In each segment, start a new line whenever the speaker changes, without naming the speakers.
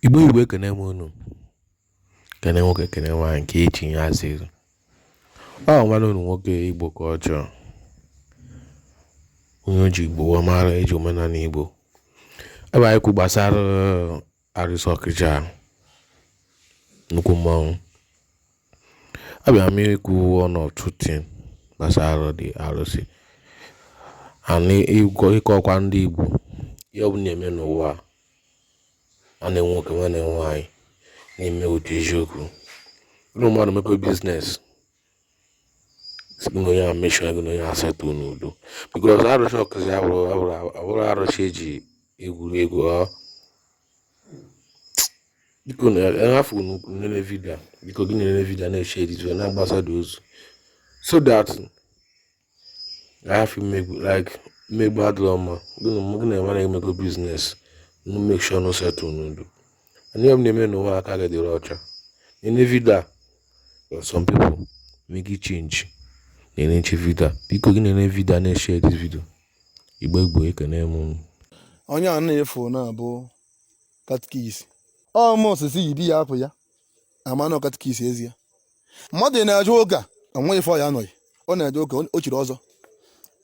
Igbo ekene m unu kene nwoke kene nwaanyị nke echi ya azịrị ọ nwanne unu nwoke Igbo ka ọjọọ onye oji Igbo wa mara eji omenala Igbo ebe anyị kwu gbasara arụsị Ọkịja nnukwu mmọnwụ abịa m ikwu one or two things gbasara dị arụsị ana ịkọkwa ndị Igbo ihe ọ bụla na-eme n'ụwa a na nwoke nwanne nwaanyị na-eme ụdị eziokwu ụlọ mmadụ mepe biznes onye a meshọn ego na onye asetụ n'udo because arụsị Ọkịja abụrụ arụsị eji egwuregwu biko na-ahafụ nene vidio biko gị nene vidio na-eche edito na-agbasa dị ozu so that ahafụ mmegbu adịrọ mma gị na enwe na-emego biznes no make sure no settle n'udo and ihe m na-eme n'ụwa aka gị dịrị ọcha nene vidio some people make it change na-enyechi vidio biko gị na-ene vidio na-eche this video Igbo ekene m
onye a na-efu na-abụ katkis ọmụsisi yibi ya apụ ya amanụ katkis ezie mmadụ na-eje ụka onwe ife ya anọghị ọ na-eje ụka o chiri ọzọ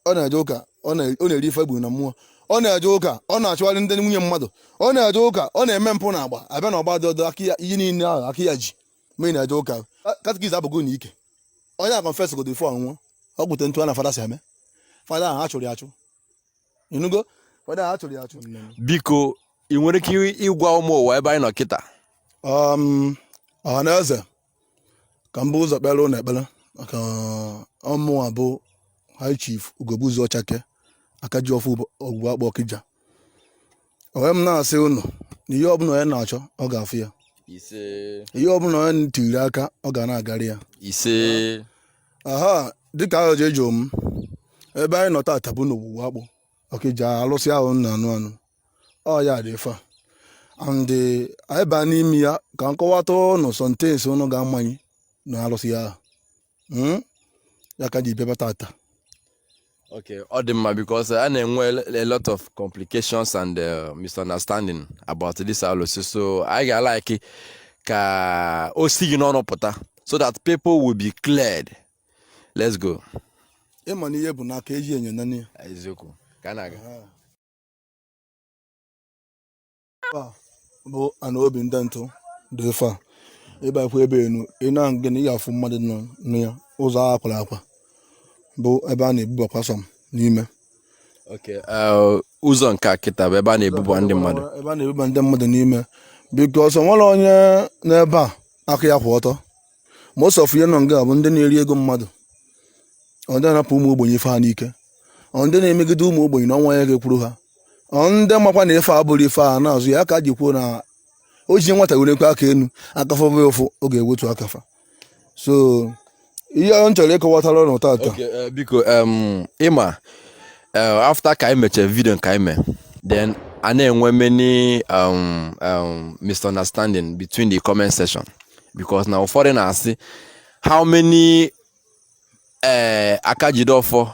ọ na-eje ụka ọ na-eri ife gburu na mmụọ ọ na-eje ụka ọ na-achụgharị ndị nwunye mmadụ ọ na-eje ụka ọ na-eme mpụ na agba abịa na ọgba dọdọ aka ya ihe niile ahụ aka ya ji mgbe ị na-eje ụka katkis abụgo na ike onye a confess godo ife ọnwụọ ọ gwute ntụ a na fada si eme fada ahụ achụrụ ya achụ ịnụgo fada ahụ achụrụ ya achụ
biko ị nwere ike ịgwa ụmụ ụwa ebe anyị nọ kịta
ọhaneze ka mbụ ụzọ kpere ụlọ ekpere maka ọmụnwa bụ high chief Ugogbuzu Ọchake aka ji ọfụ ọgwụgwụ akpọ Ọkịja onwe m na-asị ụnụ na ihe ọbụla onye na-achọ ọ ga-afụ ya ihe ọbụla onye tiri aka ọ ga na-agarị ya aha dịka ahụ eji m ebe anyị nọ tata bụ n'ọgwụgwụ akpụ Ọkịja alụsị ahụ na anụ ọ ya dị fa and anyị baa n'ime ya ka nkọwata ụnụ sọntens ụnụ ga-amanye na alụsị ya ya ka ji bịaba tata
okay ọ dị mma because a na-enwe a lot of complications and misunderstanding about this alụsị so anyị ga-alike ka o si gị n'ọnụ pụta so that people will be cleared. Let's go.
ịma na ihe bụ n'aka eji enyo nani ya
eziokwu ka na-aga
bụ ana obi ndị ntụ dị fa ebe akwa ebe enu ị na-aga na ihe afụ mmadụ nọ ya ụzọ akwara akwa bụ ebe a na-ebubakwa sọm n'ime
okay ụzọ nke kịta bụ ebe a na-ebuba ndị mmadụ
ebe a na-ebuba ndị mmadụ n'ime because nwere onye n'ebe a aka ya kwụ ọtọ most of ihe nọ nga bụ ndị na-eri ego mmadụ ndị na-apụ ụmụ ogbenye ife ha n'ike ndị na-emegide ụmụ ogbenye na ọnwa ya ga-ekwuru ha ndị makwa na ife a bụrụ ife a na-azụ ya ka ji kwuo na o ji nwata were ekwe aka enu akafa bụ ụfụ ọ ga-ewetu akafa so ihe ọ chọrọ ịkọwatara ụnụ tata
biko ịma after ka anyị mechara vidio nke anyị mee then a na-enwe many misunderstanding between the comment section because na ụfọdụ na-asị how many aka ji ọfọ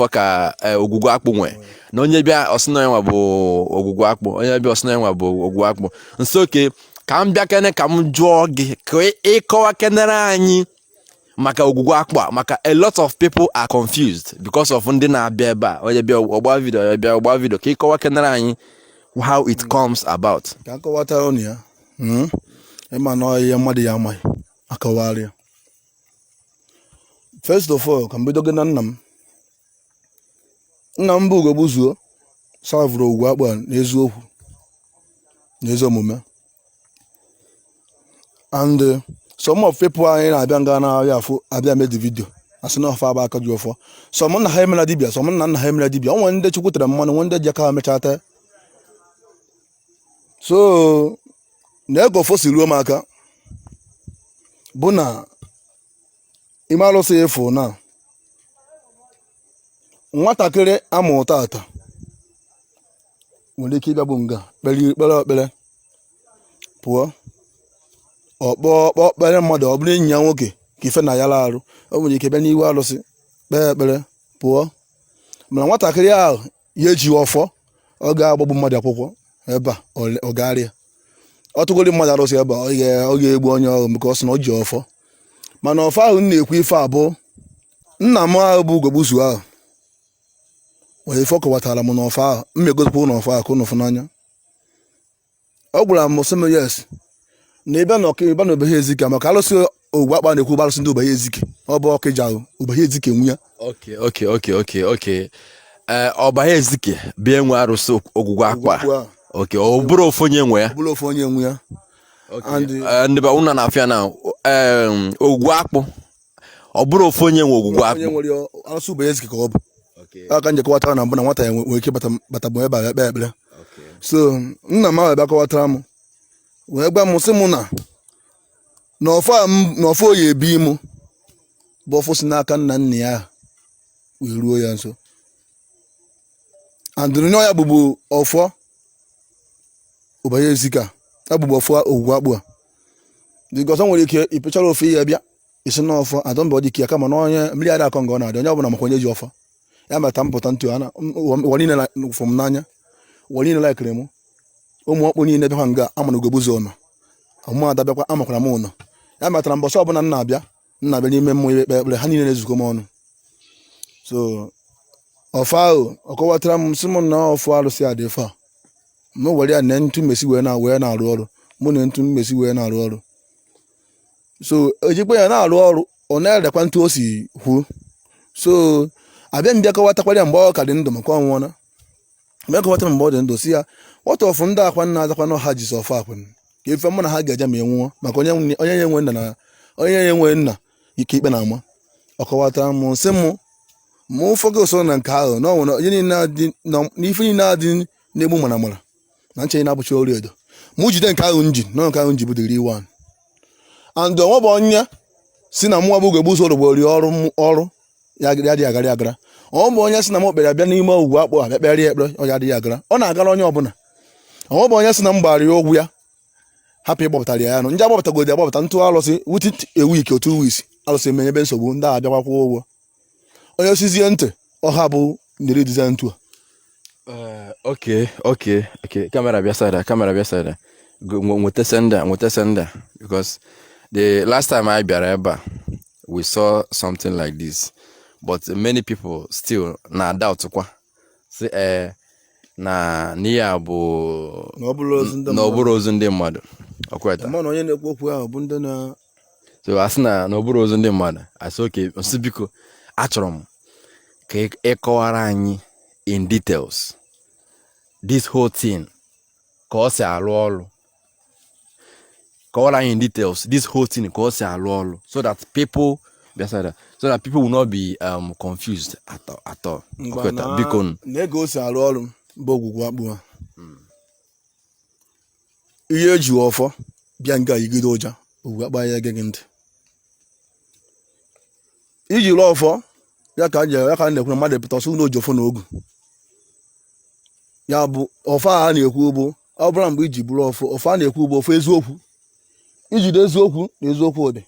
ka ogwugwu akpụ nwe na onye bịa ọsịna ya nwa bụ ogwugwu akpụ onye bịa ọsịna ya nwa bụ ogwugwu akpụ nso oke ka m bịa kene ka m jụọ gị ka ịkọwa kenere anyị maka ogwugwu akpụ a maka a lot of people are confused because of ndị na-abịa ebe a onye bịa ọgba vidio ka ịkọwa kenere anyị how it comes about
ka akọwatara ụnụ ya ịma na ihe mmadụ ya amaghị akọwarị ya first of all ka m bido gị na nna m bụ Ugogbuzu savụrụ ogwugwu akpụ a n'eziokwu na ezi omume and some of people anyị na-abịa nga na-abịa afụ abịa medi vidio asị na ọfa agba aka ji ọfọ some nna ha emela dibịa some nna ha emela dibịa onwe ndị chukwu tere mmanụ nwe ndị ji aka ha mechata so na-ego ofo si ruo m aka bụ na ime alụsị efu na nwatakịrị amụ tata nwere ike ịbịa bụ nga kpere ekpere pụọ ọkpọkpere mmadụ ọ bụrụ enyi ya nwoke ka ife na ya arụ o nwere ike bịa n'ihu alụsị kpee ekpere pụọ mana nwatakịrị ahụ ya eji ọfọ ọ ga-agbagbu mmadụ akwụkwọ ebe a ọ garịa ọ tụgoro mmadụ arụsị ebe a ọ ga-egbu onye ọrụ maka ọ sị na ọ ji ọfọ mana ọfọ ahụ na-ekwu ife abụọ nna m ahụ bụ ugogbuzu ahụ wee ife ọ kọwatara m n'ọfọ ahụ mmegozikwa n'ọfọ ahụ ka ụnụ fụnanya ọ gwara m sị m yes na ịbịa na ọka na Ubeghe Ezike maka alụsị ogwu akpa na-ekwu bụ alụsị ndị Ubeghe Ezike ọ bụ ọkịja ahụ Ubeghe Ezike nwu ya
Ọbaghe Ezike bụ enwe arụsị ogwugwu akpa ọ bụrụ ofu onye nwe ya ndị be ụnụ na-afịa na ogwugwu akpụ ọ bụrụ ofu onye nwe ogwugwu akpụ
alụsị Ubeghe Ezike ka ọ bụ aka njekọwatara na mbụ na nwata ya nwere ike bata bụ ebe a ekpe ekpere so nna m ahụ ebe akọwatara m wee gwa m sị m na ọfọ oyi ebi mụ bụ ọfọ si n'aka nna nna ya wee ruo ya nso andụrụnye ya bụbu ọfọ Ubeghe Ezike a bụbu ọfọ ogwugwu akpụ a dịgọzọ nwere ike ịpịchara ofe ya bịa isi n'ọfọ adọmba dị ka ya kama na onye mmiri ada akọ nga ọ na-adị onye ọbụla maka onye ji ọfọ ya mata mpụta ntụ ụwa niile fụ m n'anya ụwa niile laikere m ụmụ ọkpụ niile bịakwa nga amana ugogbuzu ụnọ ọmụ ada bịakwa amakwara m ụnọ ya matara mbọsị ọbụla nna abịa n'ime mmụọ ikpe ekpere ha niile na-ezukọ m ọnụ so ọfọ ahụ ọ kọwatara m sị m na ọfọ arụsị a dị ife a m were ya na ntụ mmesi wee na-arụ ọrụ mụ na ntụ mmesi wee na-arụ ọrụ so ejikwa ya na-arụ ọrụ ọ na-erekwa ntụ o si kwuo so abịa mbịa kọwatakwara ya mgbe ọ ka dị ndụ maka ọnwụọna mgbe kọwatara mgbe ọ dị ndụ si ya nwata ọfụ ndị akwa nna azakwa na ọha jizi ọfọ akwa ka ife mụ na ha ga-eje ma enwụọ maka onye nye nwe nna ike ikpe na-ama ọ kọwatara m sị mụ ụfọdụ usoro na nke ahụ na ọnwere n'ife niile adị na-egbu mara mara na nche na-abụchi ọrụ edo mụ jide nke ahụ nji na nke ahụ nji bụ dịrị iwan and onwe bụ onye si na mụnwa bụ ugogbuzu ụlọgbori ọrụ ya adịghị agara ọ bụ onye si na m okpere abịa n'ime ogwugwu akpụ abịa kpere ya ekpere ọ ya adịghị agara ọ na-agara onye ọbụla ọ bụ onye si na m gbara ya ụgwụ ya hapụ ịgbapụtara ya nụ ndị agbapụtagodi agbapụta ntụ alụsị within a week or 2 weeks alụsị emenye ebe nsogbu ndị a bịakwakwa ụgwọ onye osizie ntị ọha bụ ndịrị diza ntụ
a kamera bịa sada nweta senda because the last time I bịara ebe a we saw something like this but many people still na doubt kwa say na n'ihe a bụ na ọ bụrụ ozu ndị mmadụ ọkweta
onye na-ekwu okwu ahụ bụ ndị na
so asị na ọ bụrụ ozu ndị mmadụ asị oke nsị biko achọrọ m ka ịkọwara anyị in details this whole thing ka ọ si alụ ọrụ kọwara anyị in details this whole thing ka ọ si alụ ọrụ so that people will not be confused at all. Biko
na-ege o si arụ ọrụ bụ ogwugwu akpụ ha ihe eji ọfọ bịa nga yigide ụja ogwugwu akpụ ya egeghị ntị iji rụọ ọfọ ya ka na-ekwu na mmadụ epụta ọsọ n'oji ọfọ na ogu ya bụ ọfọ a na-ekwu bụ ọ bụla mgbe iji bụrụ ọfọ a na-ekwu bụ ọfọ eziokwu ijide eziokwu na eziokwu dị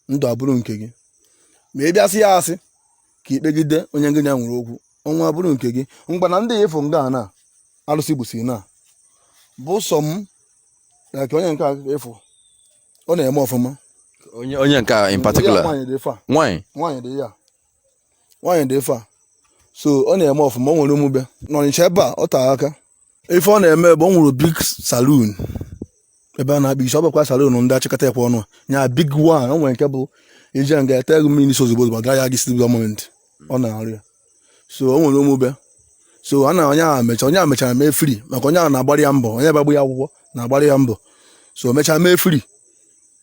ndụ abụrụ nke gị ma ị bịasị ya asị ka ikpegide onye ngị ya nwere okwu ọnwa abụrụ nke gị mgba na ndị efu nga na alụsị gbusiri na bụ sọ m ya ka onye nke efu ọ na-eme ọfụma
onye nke in particular
nwaanyị dị ife a so ọ na-eme ọfụma ọ nwere omube n'Ọnịcha ebe a ọ taa aka ife ọ na-eme ebe ọ nwere big saloon ebe a na-akpa isi ọ bụkwa saloon ndị achịkọta ekwe ọnụ nya big one o nwere nke bụ iji nga ete ego mmiri n'isi ozugbo gaa ya gị site gọọmenti ọ na-arụ ya so o nwere omube so a na onye a mechara mee free maka onye a na-agbara ya mbọ onye bagbu ya akwụkwọ na-agbara ya mbọ so o mechaa mee free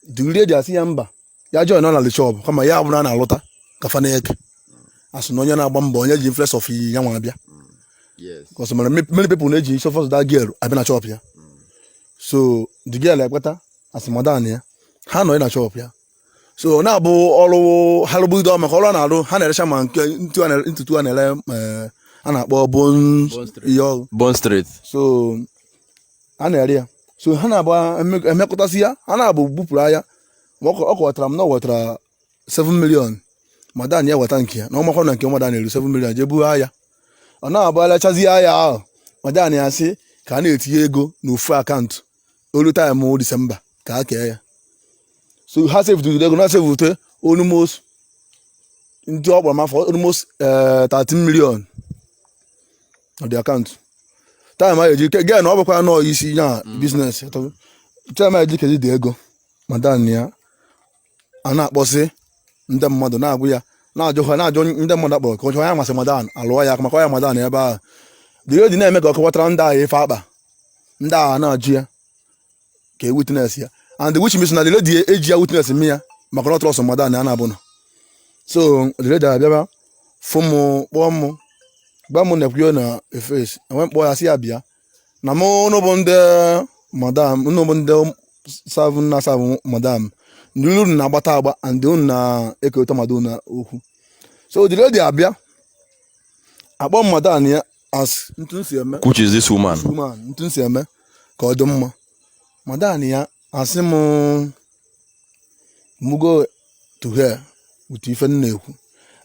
dugiri eji asị ya mba ya join ọ na the shop kama ya bụrụ a na-alụta kafa na-eke asụ na onye na-agba mbọ onye ji influence of ya nwa abịa because many people na-eji isi of that girl abịa na shop ya so the girl ekweta asị madan ya ha nọ na shop ya so na-abụ ọrụ ha rụbudo maka ọrụ a na-arụ ha na-erecha ma nke ntutu a na-ele a na-akpọ Bond Street so a na-ere ya so ha na-abụ emekọtasị ya ha na-abụ bupụrụ ahịa ọ kọwatara m na ọ wetara 7 million madan ya weta nke ya na ọmakwa na nke madan eru 7 million jee buo ahịa ọ na-abụ alechazi ahịa ahụ madan ya sị ka a na-etinye ego n'ofu akaụntụ olu taịmụ Disemba ka a kee ya. So ha sevụtụrụ ego na sevụte almost ndị ọ kpọrọ m afọ almost 13 million na the akaụntụ. Taịm a eji gee na ọ bụkwa nọọ isi ya biznes taịm a eji kezi dị ego madan ya a na-akpọsị ndị mmadụ na-agwụ ya na-ajụ ndị mmadụ akpọrọ ka onye amasị madan alụọ ya aka maka ya madan ebe ahụ dị na-eme ka ọ kọwatara ndị agha ife akpa ndị agha na-ajụ ya ka e witness ya and which means na the lady eji ya witness m ya maka na ọ trọsọ madan ya na-abụ na so the lady abịaba fụ m kpọọ m gba m na-ekwu na efes enwe mkpọ ya si ya bịa na m n'ụbụ ndị madam n'ụbụ ndị savụ madam ndị unu na-agbata agba and unu na-eketa mmadụ na okwu. So the lady abịa akpọ madam ya as ntụ si eme
which is this woman
ntụ si eme ka ọ dị mma. Madam ya asị m go to her with ife na-ekwu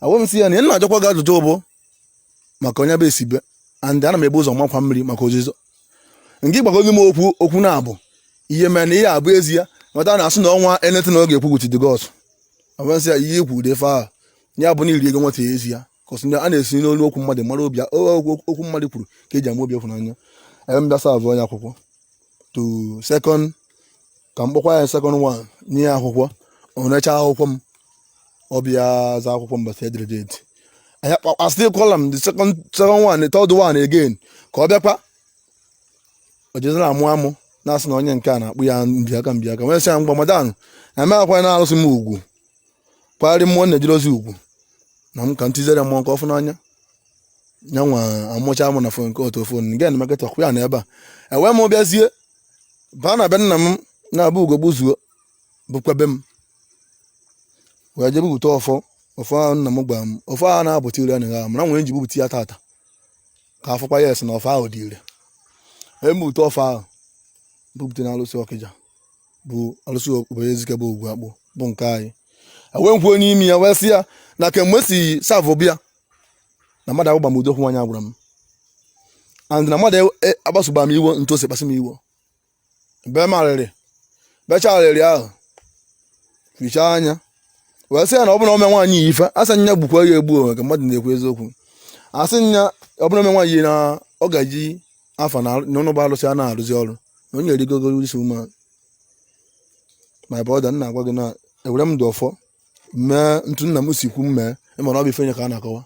agwa m si ya na nna ajọkwa gị ajụjụ ụbụ maka onye bụ esibe and ana m ebu ụzọ makwa mmiri maka ozizo nke ịgbagoghị m okwu na-abụ ihe mere na ihe abụ ezi ya nweta na-asị na ọnwa enete na ọ ga-ekwu with the gods. Agwa m si ya ihe ikwu dị fe a ya bụ na iri ego nweta ya ezi ya kọsị ndị a na-esi n'olu okwu mmadụ mara obi okwu mmadụ kwuru ka eji ama obi okwu n'anya. Ebe m bịa savụ ya akwụkwọ to second ka m kpọkwa ya second one nye ya akwụkwọ onecha akwụkwọ m ọbịa za akwụkwọ mbata edere date I still call him the second one the third one again ka ọ bịakwa o jezira amụ na-asị na onye nke a na-akpụ ya mbịaka wee sị ya mgba madanụ na emeghakwa na-arụsị m ugwu kpagharị mmụọ na-ejiri ozi ugwu na m ka ntizere mmụọ nke ọfụ n'anya ya nwa amụcha m na fon nke otu fon nke na maketa kwụ ya na ebe a enwee m bịazie baa na be nna m na-abụ ugo gbuzuo bụkwa be m wee jebe bute ọfọ ahụ nna m gwa m ọfọ ahụ na-abụta ire anaghị ahụ mana nwere nji bupụta ya tata ka afọkwa ya esi na ọfọ ahụ dị ire bute ọfọ ahụ bupụta na alụsị Ọkịja bụ alụsị obodo Ezike bụ Ogwu Akpụ bụ nke anyị wee nkwuo n'ime ya wee sị ya na kemgbe si savụ bịa na mmadụ agba m udokwu nwanyị agwara m and na mmadụ agbasogba m iwo ntu ose kpasị m iwo be marịrị becha arịrị ahụ fichaa anya wee sị ya na ọ bụrụ na ome nwaanyị ife asị nya gbukwa ya egbu ka mmadụ na-ekwu eziokwu asị nya ọ bụrụ ome nwaanyị na ọ gaji afọ na ụnụ bụ alụsị a na-arụzi ọrụ na onye erigogo isi ume my brother nna agwa gị na ewere m dị ọfọ mee ntu nna m si kwu m mee ịmara ọ bụ ife nye ka a na-akọwa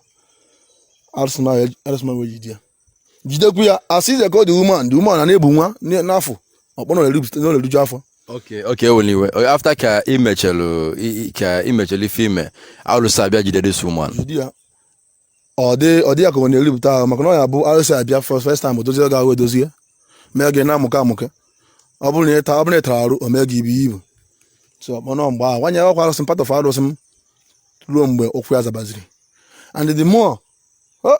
arụsịma wee jide ya jidekwu ya asị ize ka ọ dị woman na-ebu nwa n'afọ ọkpọ na oleriju afọ.
Okay, iwe after ka imechelu ife ime alụsị abịa jide this woman
ọ dị ya ka ọ na-eripụta ahụ maka na ọ ya bụ alụsị abịa first time dozie ga ahụ edozie mee gị na-amụke ọ bụrụ na ị tara arụ o mee gị ibu so ọkpọnọ mgbe ahụ nwanye ọkwa arụsị part of arụsị m ruo mgbe ụkwụ ya zabaziri and the more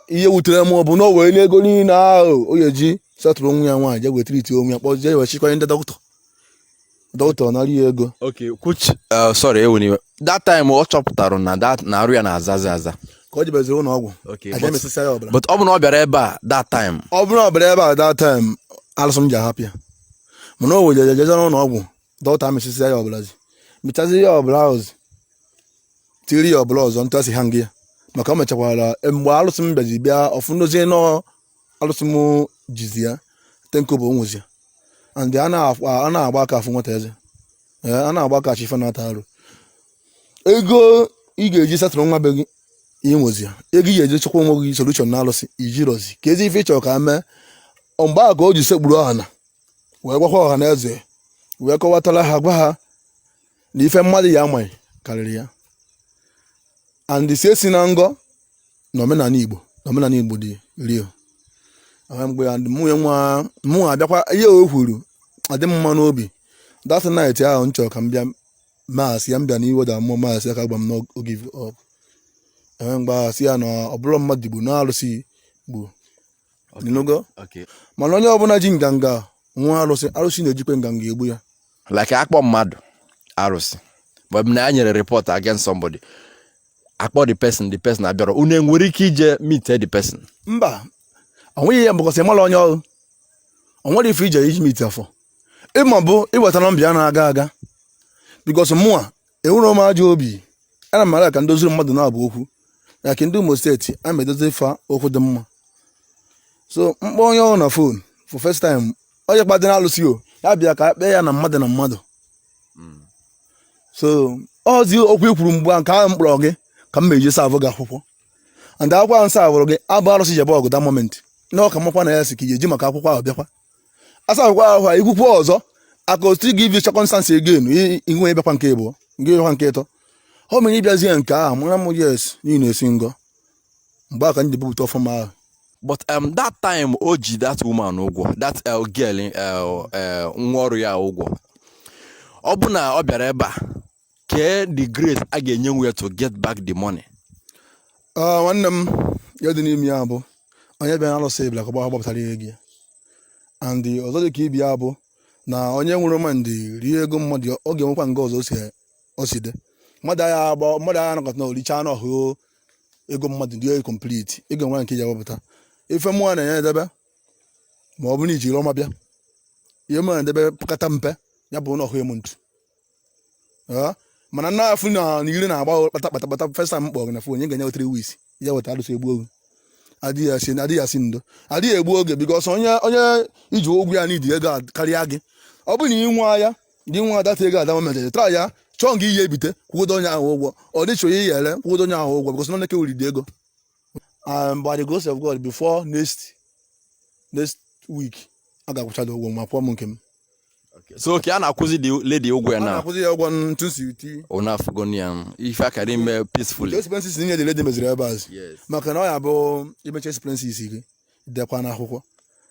ihe wutere m bụ na o were n'ego niile ahụ o ga-eji setụrụ nwa ya nwaanyị je wetara iti onwe ya kpọzie wee chikwanye ndị dọkịta narị ya ego.
Sorry eweniwe that time ọ chọpụtara na arụ ya na-azazi aza
ka o jebeziri ụlọ ọgwụ
but ọ bụ na ọ bịara ebe a that time
alụsị m ji ahapụ ya mana o were jeje n'ụlọ ọgwụ dọkịta amechisi ya ọbụla mechazi ya ọbụla ọzọ tiri ya ọbụla ọzọ ntụ asị ha ngị ya maka o mechakwara mgbe alụsị m bịazi bịa ọfụ ndozie nọ alụsị m jizi ya tenkobo nwụzi ya and a na-agba aka afụ nwata eze a na-agba aka chife na-ata arụ ego ị ga-eji setụrụ nwa be gị inwezi ya ego ị ga-eji chekwa onwe gị solution na alụsị iji rozi ka ezi ife ịchọrọ ka mee mgbe a ka o ji sekpuru ọha na wee gwakwa ọha na eze wee kọwatara ha gwa ha na ife mmadụ ya amaghị karịrị ya and si esi na ngọ na omenala Igbo dị rio mgbe ya mụ abịakwa ihe o kwuru adị m mma n'obi that night ahụ m chọrọ ka m bịa maasị ya m bịa n'iwe da mmụọ maasị ya ka gba m no give up mgbe ahụ sị ya na ọ bụrụ mmadụ Igbo na alụsị Igbo mana onye ọbụla ji nganga nwa alụsị na-ejikwe nganga egbu ya
like akpọ mmadụ arụsị but na ya nyere report against somebody akpọ the person abịara unu nwere ike ije meet the person
mba onweghị ya mbụkọsị mara onye ọrụ o nwere ife ije iji miti afọ ịma bụ iwetara mbịa na-aga aga bikos mụa enwere m ajọ obi ana m aga ka ndoziri mmadụ na-abụ okwu ya ka ndị Imo steeti a ma edozi fa okwu dị mma so mkpọ onye ọrụ na fon for first time onye kpadị na alụsị o ya bịa ka kpee ya na mmadụ so ozi okwu ikwuru mgbe nke ahụ mkpọrọ gị ka m meji savụ gị akwụkwọ and akwụkwọ ahụ savụrụ gị abụ arụsị jebe ọgụ da moment na ọka makwa na ya si ka iji maka akwụkwọ ahụ bịakwa asa akwụkwọ ahụ ikwukwu ọzọ aka otu gị ivi circumstance again ihu ebekwa nke ịbụọ nke ịbịakwa nke ịtọ ọ mere ịbịazie nke ahụ mara m yes n'ihi na-esi ngọ mgbe aka ndị bupụta ọfụma ahụ.
But that time o ji that woman ụgwọ that girl nwa ọrụ ya ụgwọ ọ bụ na ọ bịara ebe a kee the grace a ga-enye nwe to get back the money.
Nwanne m ya dị n'ime ya bụ onye bịa na-alụsị ebila ka gbapụtara ihe gị and ọzọ dị ka ibi ya bụ na onye nwere mandị rie ego mmadụ ọ ga-enwekwa nga ọzọ o si dị mmadụ agha nakọta na oricha na ọhụụ ego mmadụ dị complete ego nwere nke iji agbapụta ife mmụọ na-enye edebe ma ọ bụ na ijiri ọma bịa ihe mụ na-edebe pụkata mpe ya bụ na ọhụ emu ntu mana nna afụ na iri na-agba kpata first time mkpọ gị na fon onye ga-enye 3 weeks ya weta alụsị egbu oge adịghị asị ndo adịghị egbu oge bikos onye iji ụgwọ ya n'idi ego karịa gị ọ bụ na ị nwa ya dị nwa data ego ada moment tra ya chọọ gị ihe ebite kwụgodo onye ahụ ụgwọ ọ dịchọ ihe yere kwụgodo onye ahụ ụgwọ bikos nọneke wuridi ego by the grace of God before next week a ga-akwụchado ụgwọ ma kwụọ m nke m.
So okay, a na-akwụzi the lady ụgwọ ya na
na-akwụzi ya ụgwọ ntụsi
ona afugonian ife akara ime peacefully.
Expenses nye the lady meziri ebe azụ maka na ọ ya bụ imecha expenses gị dekwa n'akwụkwọ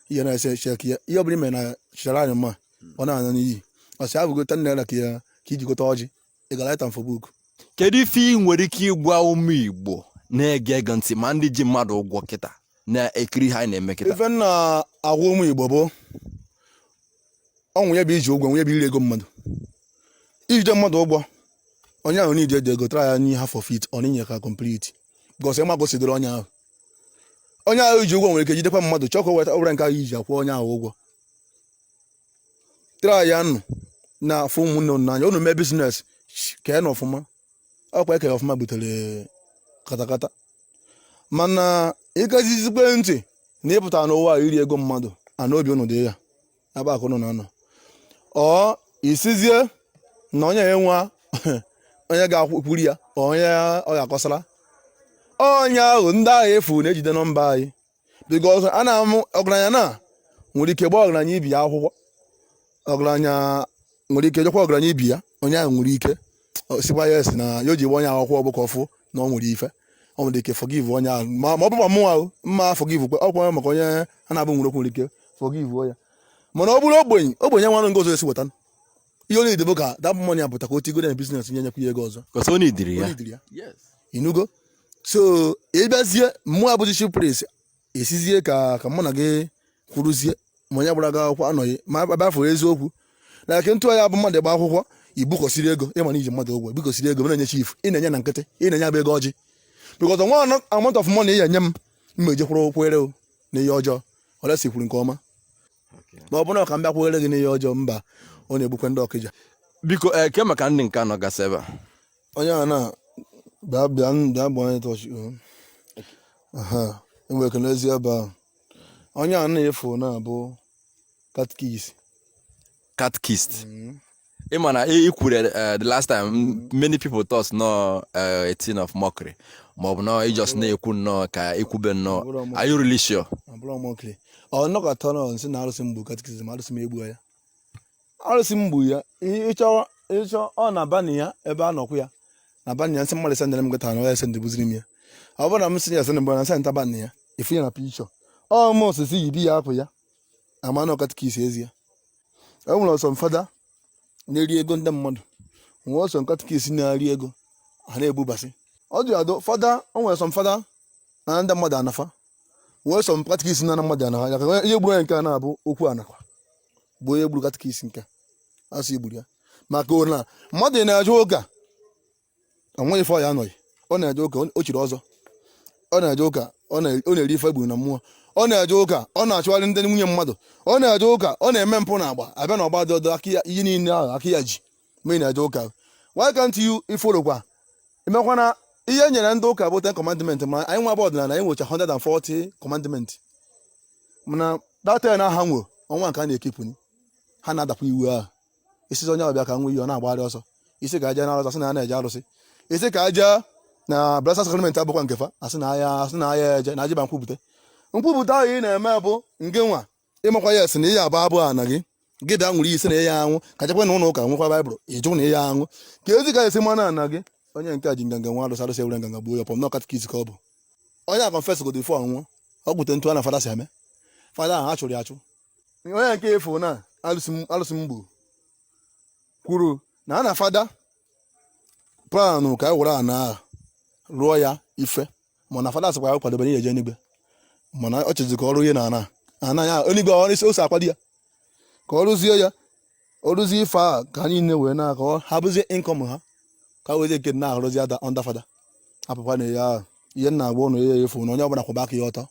ihe na-ese cheki ya ihe ọ bụla ime na chara anyị mma ọ na-anya n'iyi ọsị abụgo 10 naira ka iji gote ọjị ị ga-light am for book.
Kedu ife ị nwere ike ịgwa ụmụ Igbo na-ege ege ntị ma ndị ji mmadụ ụgwọ kịta na-ekiri ha na-eme kịta?
Ife na agwa ụmụ Igbo bụ ọnwụ ya bụ iji ụgwọ nwe ya bụ iri ego mmadụ ijide mmadụ ụgwọ onye ahụ n'iji ede ego tara ya n'ihe for fit ọ n'inye ka complete gosi ma gosidoro onye ahụ iji ụgwọ nwere ike jidekwa mmadụ chọkọ weta ọbụla nke ahụ iji akwụ onye ahụ ụgwọ tara ya nụ na afụ ụmụnne unu n'anya unu mee biznes kee na ọfụma ọkwa eke ọfụma butere katakata mana ịgazizikwe ntị na ịpụta n'ụwa iri ego mmadụ ana obi unu dị ya ebe akụ unu na-anọ ọ isizie na onye enwe onye ga-akwụkwuru ya onye ọ ga-akọsara onye ahụ ndị agha efu na-ejide nọmba anyị bikos a na-amụ ọgaranya na nwere ike gba ọgaranya ibi ya akwụkwọ ọgaranya nwere ike jekwa ọgaranya ibi ya onye ahụ nwere ike sikwa ya esi na ya o ji gba onye akwụkwọ ọgbụ ka ọfụ na ọ nwere ife ọ nwere ike forgive onye ahụ ma ọ bụkwa mụnwa ahụ mma forgive ọkwa maka onye a na-abụ nwere ike forgive ya mana ọ bụrụ ogbenye nwanụ nke ọzọ esi weta ihe onye idebo ka that money apụta ka o tigo na business nye nyekwa ya ego ọzọ
Because only did ya.
yes inugo so ịbịazie mmụọ abụzi chief priest esizie ka mụ na gị kwuruzie ma onye gbara gị akwụkwọ anọghị ma abafụ eziokwu na ke ntụ ya bụ mmadụ gba akwụkwọ ibukọsiri ego ịma na iji mmadụ ụgwọ bikọsiri ego na-enye chief ị na-enye na nkịtị ị na-enye abụ ego ọjị because nwa amount of money ị enye m mma ejekwuru kwere na ihe ọjọọ ọ lesi kwuru nke ọma ma ọ bụ na ka m bịa kwere gị n'ihe ọjọọ mba ọ na-egbukwe ndị Ọkịja
Biko ke maka ndị nke anọ gasị ebe a
onye a na bịa bụ onye tọchi enwere ke n'ezi ebe ahụ onye a na-efu na-abụ
catechist. Ịma na ị kwuru the last time many people thought no a thing of mockery ma ọ bụ na ị just na-ekwu nnọọ ka ikwube nnọọ. Are you really sure?
Ọ nọkọta nọ nsị na arụsị mgbu catechism arụsị m egbu ya arụsị mgbu ya ịchọ ọ na-abani ya ebe a nọkwu ya na bani ya nsị mmadụ sendere m gata na ya sendị buziri m ya ọ bụrụ na m sị ya sendị mgbe na senta bani ya ifu ya na pichọ ọ mụ osisi yibi ya apụ ya ama na catechist ezi ya e nwere ọsọ mfada na-eri ego ndị mmadụ nwee ọsọ catechist na-ari ego ha na-egbubasị ọ dị adọ fada o nwere ọsọ mfada na ndị mmadụ anafa wee sọ catechist na mmadụ anafa ya ka ihe gburu ya nke a na-abụ okwu anakwa bụ onye gburu catechist nke asị igburu ya maka na mmadụ na-eje ụka onweghị ife ọ ya anọghị ọ na-eje ụka o chiri ọzọ ọ na-eje ụka ọ na-eri ife egburu na mmụọ ọ na-eje ụka ọ na-achụgharị ndị nwunye mmadụ ọ na-eje ụka ọ na-eme mpụ na agba abịa na ọgba dị ọdọ aka ya ihe niile ahụ aka ya ji mgbe ị na-eje ụka why can't you ifolokwa emekwana ihe e nyere ndị ụka bụ 10 commandment ma anyị nwa bụ ọdịnala anyị nwecha 140 commandment mana data na ha nwe ọnwa nke a na-ekepụni ha na-adakwa iwu ahụ isi onye ọbịa ka nwe ihe ọ na-agbagharị ọsọ isi ka aja na arụsị asị na a na-eje arụsị isi ka aja na blessed sacrament abụkwa nkefa asị na aya eje na ajiba nkwupụta ahụ ị na-eme bụ nke nwa ịmakwa ya esi na ihe abụ abụ ana gị bịa nwere isi na ihe anwụ kachakwa na ụlọ ụka nwekwa baịbụl ịjụ na ihe anwụ ka ezi ka esi mana ana gị onye nke a ji nganga nwa arụsị arụsị ewere nganga gbuo ya pọm katikis ka ọ bụ onye a confess go before ọnwụọ ọ gwute ntụ a na fada si eme fada ahụ a chụrụ ya achụ onye nke efu na alụsị mgbu kwuru na a na fada planụ ka e were ana rụọ ya ife mana fada sịkwa ya kwadobere ya eje n'igwe mana ọ chezi ka ọrụ ihe na ana ya onigwe ọrụ isi ose akwado ya ka ọ rụzie ya ọ rụzie ife a ka anyị niile wee na ka ha bụzie income ha ka wezie nke na arụzi ada onda fada apụkwa na ya ihe nna agwa ụnụ ya efu na onye ọbụla kwụba aka ya ọtọ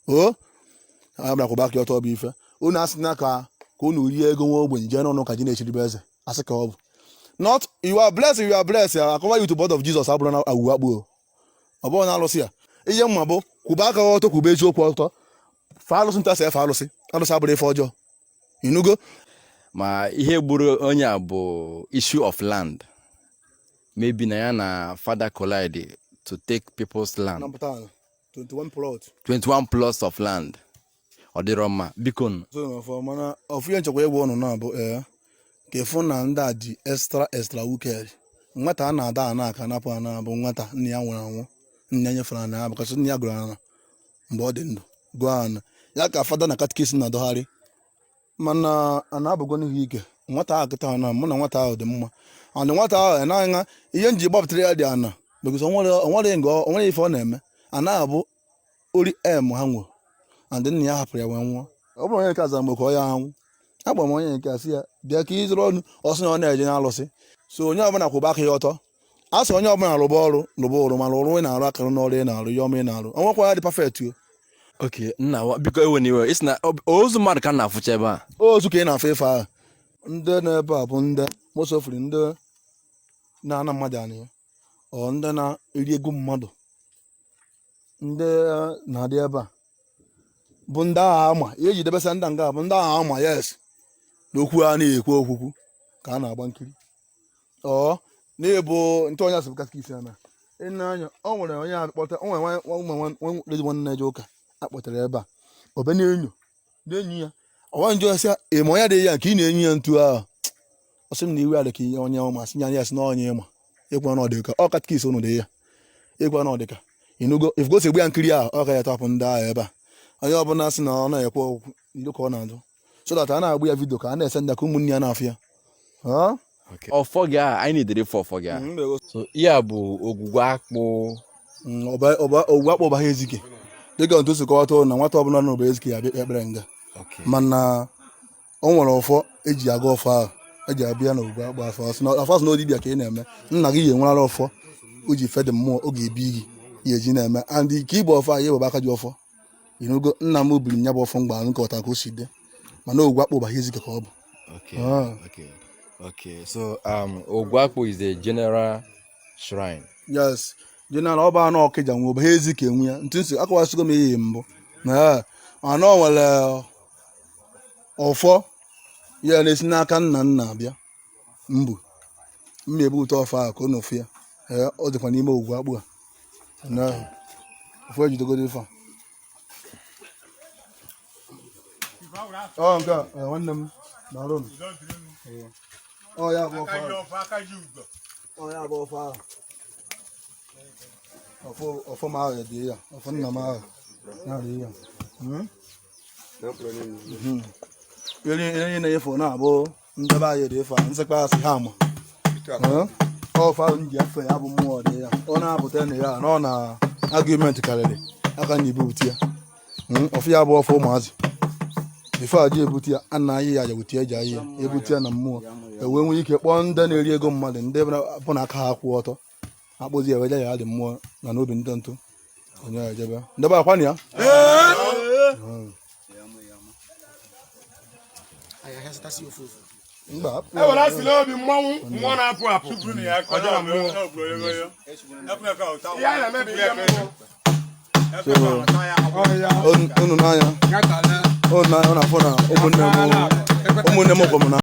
onye ọbụla kwụba aka ya ọtọ bụ ife unu asị na ka unu rie ego nwa ogbenye jee n'ọnụ ka ji na-echiribe eze asị ka ọ bụ not you are blessed ya akọwa you to blood of Jesus abụrụ na awuwe akpuo ọ bụrụ na alụsị ya ihe mma bụ kwụba aka ọtọ kwụba eziokwu ọtọ fa alụsị ntasị efe alụsị abụrụ ife ọjọọ inugo
ma ihe gburu onye a bụ issue of land maybe na ya na father collide to take people's land 21 plots of land ọ dịrọ mma biko
mana ofu ihe nchekwa egwu ọnụ na-abụ ka efu na ndị a dị extra wicked nwata a na-ada ana aka napụ ana bụ nwata nne ya nwụrụ anwụ nne ya nyefere ana ya bụkasị nne ya gụrụ ana mgbe ọ dị ndụ gụọ ana ya ka fada na katikis na-adọgharị mana a na-abụgo n'ihu ike nwata ahụ kịta na mụ na nwata ahụ dị mma ana nwata ahụ na-anya ihe nji gbapụtara ya dị ana because onwere ife ọ na-eme a na-abụ ori em ha nwụrụ and nna ya hapụrụ ya wee nwụọ ọ bụrụ onye nke azara mgbe ka ọ ya anwụ agba m onye nke asị ya bịa ka ịzụrụ ọnụ ọsị na ọ na-eje na alụsị so onye ọbụla kwụba aka ya ọtọ a sị onye ọbụla rụba ọrụ mana ọrụ ị na-arụ akara n'ọrụ ị na-arụ ya ọma ị na-arụ onwekwa ya dị perfect o
oke nna biko ewe n'iwe isi na ozu mmadụ ka na-afụcha ebe a
ozu ka ị na-afụ ife ahụ ndị na-ebe a bụ ndị mosofiri ndị na-ana mmadụ anya ya ọ ndị na-eri ego mmadụ ndị na-adị ebe a bụ ndị agha ama ihe eji debesa ndị nga bụ ndị agha ama yes n'okwu a na-ekwu okwukwu ka a na-agba nkiri ọ na-ebu ntụ onye asịbụ katikis ana ịna anya ọ nwere onye akpọta o nwere ụmụ nwanne eje ụka akpọtara ebe a obe na-enyi ya ọwa njọ ya ịma onye dị ya nke ị na-enyi ya ntu ahụ ọsị m na iwe adịka ihe onye ọma sị nya sị na onye ịma ịkwa na ọdịka ọ katikis ụnụ dị ya ịkwa na ọdịka inugo ifgosi egbu ya nkiri ahụ ọ ka ya tapụ ndị ahụ ebe a onye ọbụla sị na ọ na-ekwe okwu ilu ka ọ na-adụ so that a na-agba ya vidio ka a na-ese ndị ka ụmụnne ya na-afụ ya
ọfọ gị a anyị na-edere ọfọ gị a so ihe a bụ ogwugwe akpụ
ogwugwe akpụ ọbaha ezike dịka ntu si kọwata na nwata ọbụla na ọba ezike ya bịa ekpere nga mana o nwere ọfọ eji aga ọfọ ahụ eji abịa na ogwugwe akpụ afọ asị na odibịa ka ị na-eme nna gị ya enwerala ọfọ o ji fedị mmụọ oge ebi gị ya eji na-eme and ka ịgba ọfọ ahụ ya ewebe aka ji ọfọ inugo nna m biri nya bụ ọfọ mgbe nke ọta ka o si dị mana ogwugwe akpụ ọbaha ezike ka ọ bụ
Okay, so Ogwakpo is a general shrine.
Yes, general ọba anọ Ọkịja nwe ọba ezike enwe ya ntụ nsi akọwasịgo m ihe mbụ na anọ nwere ọfọ ya na-esi n'aka nna abịa mbụ mma ebute ọfọ ahụ ka ọ n'ofu ya ọ dịkwa n'ime ogwu akpụ a na ọfọ ejidogodo ife a nke nwanne m na-arụ ya bụ ọfọ ahụ ọfọ m ahụ dị ya ọfọ nna m ahụ na-adị ya ihe na-efu na-abụ ndebe anyị dị ife nsịkpa asị ha ma ọfọ ahụ ji afe ya bụ mmụọ dị ya ọ na-apụta na ya na ọ na agụmenti karịrị aka na ibute ya ọfọ ya bụ ọfọ ụmụazị ife a ji ebute ya a na-ayị ya jawute eji ayị ya ebute ya na mmụọ ewee nwee ike kpọọ ndị na-eri ego mmadụ ndị bụ na aka ha kwụ ọtọ akpụzi eweja ya dị mmụọ na n'obi ndị ntụ onye ejebe ndebe akwa na ya
ewere asị n'obi mmanwụ mmụọ na-apụ apụ ọjọọ mmụọ ihe a na-emebi ihe mmụọ
unu n'anya unu afọ na ụmụnne m ụmụ m